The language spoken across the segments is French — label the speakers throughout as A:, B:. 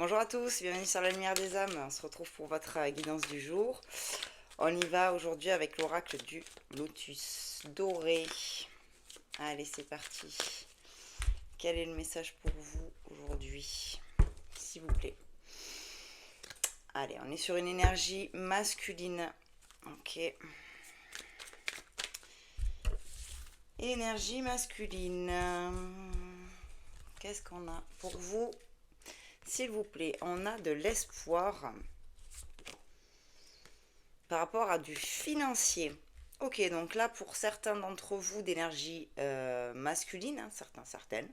A: Bonjour à tous, bienvenue sur la lumière des âmes. On se retrouve pour votre guidance du jour. On y va aujourd'hui avec l'oracle du lotus doré. Allez, c'est parti. Quel est le message pour vous aujourd'hui, s'il vous plaît? Allez, on est sur une énergie masculine. Ok. Énergie masculine. Qu'est-ce qu'on a pour vous, s'il vous plaît? On a de l'espoir par rapport à du financier. Ok, donc là, pour certains d'entre vous d'énergie masculine, hein, certaines,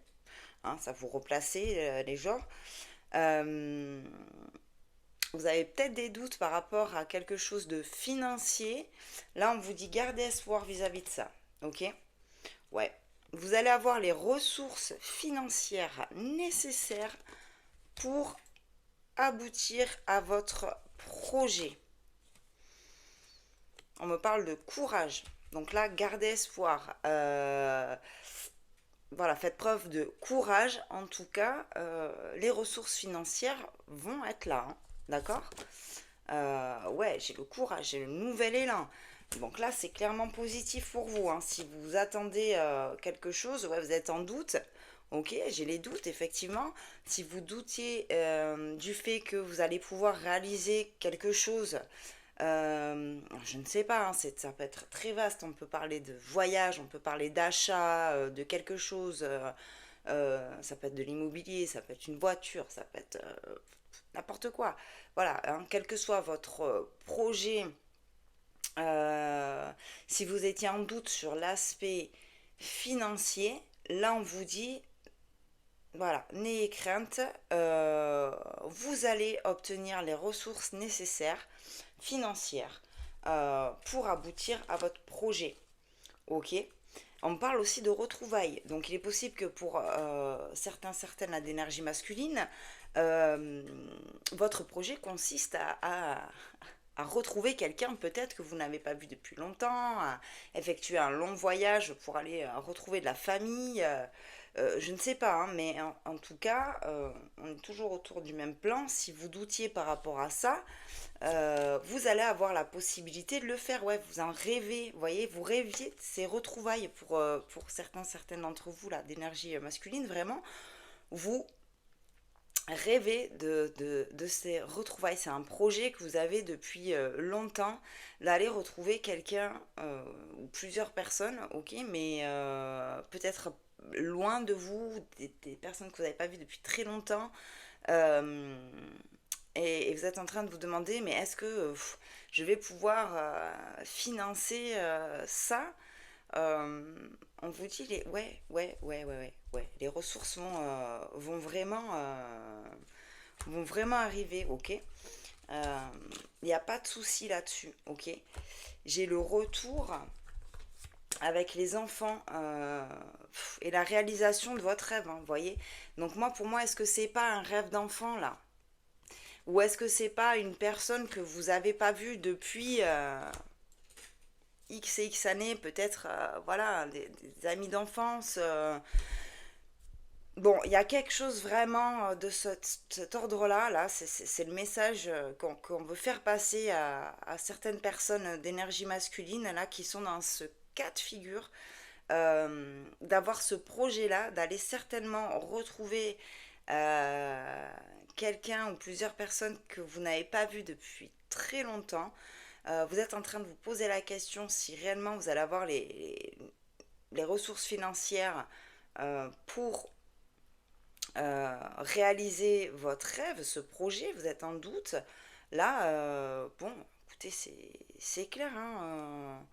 A: hein, ça vous replacez les genres, euh, vous avez peut-être des doutes par rapport à quelque chose de financier. Là, on vous dit gardez espoir vis-à-vis de ça. Ok. Ouais. Vous allez avoir les ressources financières nécessaires pour aboutir à votre projet. On me parle de courage. Donc là, gardez espoir. Voilà, faites preuve de courage. En tout cas, les ressources financières vont être là. Hein, d'accord. Ouais, j'ai le courage, j'ai le nouvel élan. Donc là, c'est clairement positif pour vous. Hein. Si vous attendez quelque chose, ouais, vous êtes en doute. Ok, j'ai les doutes, effectivement. Si vous doutiez du fait que vous allez pouvoir réaliser quelque chose, je ne sais pas, hein, ça peut être très vaste. On peut parler de voyage, on peut parler d'achat, de quelque chose. Ça peut être de l'immobilier, ça peut être une voiture, ça peut être n'importe quoi. Voilà, hein, quel que soit votre projet, si vous étiez en doute sur l'aspect financier, là on vous dit, voilà, n'ayez crainte, vous allez obtenir les ressources nécessaires financières pour aboutir à votre projet. Ok. On parle aussi de retrouvailles. Donc il est possible que pour certaines d'énergie masculine, euh, votre projet consiste à retrouver quelqu'un peut-être que vous n'avez pas vu depuis longtemps, à effectuer un long voyage pour aller retrouver de la famille. Je ne sais pas, hein, mais en tout cas, on est toujours autour du même plan. Si vous doutiez par rapport à ça, vous allez avoir la possibilité de le faire. Ouais, vous en rêvez, vous voyez, vous rêviez de ces retrouvailles pour certaines d'entre vous là, d'énergie masculine, vraiment. Vous rêvez de ces retrouvailles. C'est un projet que vous avez depuis longtemps, d'aller retrouver quelqu'un ou plusieurs personnes, ok, mais peut-être loin de vous, des personnes que vous n'avez pas vues depuis très longtemps. Euh, et vous êtes en train de vous demander, mais est-ce que je vais pouvoir financer ça? On vous dit, ouais, les ressources vont vraiment arriver, ok? Il n'y a pas de souci là-dessus, ok? J'ai le retour avec les enfants et la réalisation de votre rêve, hein, vous voyez? Donc moi, pour moi, est-ce que c'est pas un rêve d'enfant là? Ou est-ce que c'est pas une personne que vous avez pas vue depuis X et X années, peut-être, voilà, des amis d'enfance Bon, il y a quelque chose vraiment de cet ordre-là, là, c'est le message qu'on veut faire passer à certaines personnes d'énergie masculine, là, qui sont dans ce cas de figure, d'avoir ce projet-là, d'aller certainement retrouver euh, quelqu'un ou plusieurs personnes que vous n'avez pas vues depuis très longtemps. Vous êtes en train de vous poser la question si réellement vous allez avoir les ressources financières pour réaliser votre rêve, ce projet, vous êtes en doute. Là, bon, écoutez, c'est clair, hein,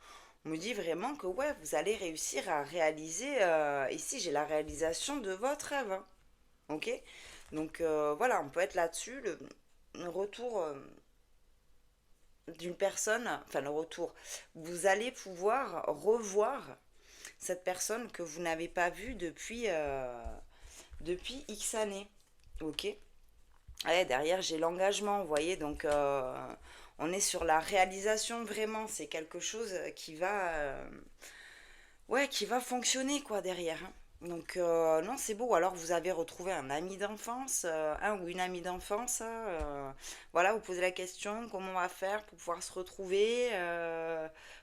A: on me dit vraiment que ouais, vous allez réussir à réaliser, ici j'ai la réalisation de votre rêve, hein, ok. Donc voilà, on peut être là-dessus, le retour d'une personne, enfin le retour, vous allez pouvoir revoir cette personne que vous n'avez pas vue depuis X années. Ok. Ouais, derrière, j'ai l'engagement, vous voyez, donc on est sur la réalisation vraiment. C'est quelque chose qui va, ouais, qui va fonctionner quoi derrière. Hein. Donc, non, c'est beau. Alors, vous avez retrouvé un ami d'enfance, un ou une amie d'enfance. Voilà, vous posez la question, comment on va faire pour pouvoir se retrouver?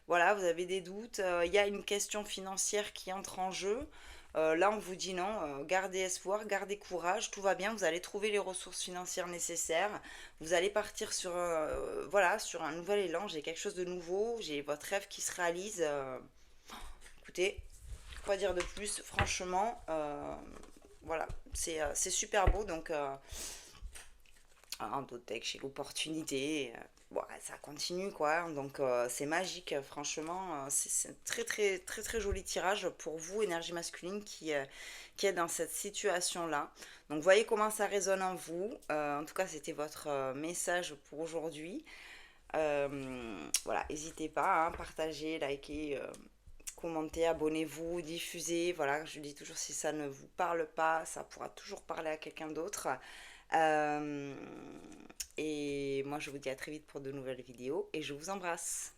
A: Voilà, vous avez des doutes. Il y a une question financière qui entre en jeu. Là, on vous dit non, gardez espoir, gardez courage, tout va bien. Vous allez trouver les ressources financières nécessaires. Vous allez partir sur, voilà, sur un nouvel élan. J'ai quelque chose de nouveau. J'ai votre rêve qui se réalise. Écoutez, quoi dire de plus, franchement, voilà, c'est super beau, donc un deck chez l'opportunité, bon, ça continue quoi, donc c'est magique, franchement, c'est un très très très très joli tirage pour vous, énergie masculine, qui est dans cette situation-là. Donc voyez comment ça résonne en vous, en tout cas c'était votre message pour aujourd'hui. Voilà, n'hésitez pas, hein, partagez, likez, commentez, abonnez-vous, diffusez. Voilà, je dis toujours, si ça ne vous parle pas, ça pourra toujours parler à quelqu'un d'autre. Euh, et moi, je vous dis à très vite pour de nouvelles vidéos et je vous embrasse.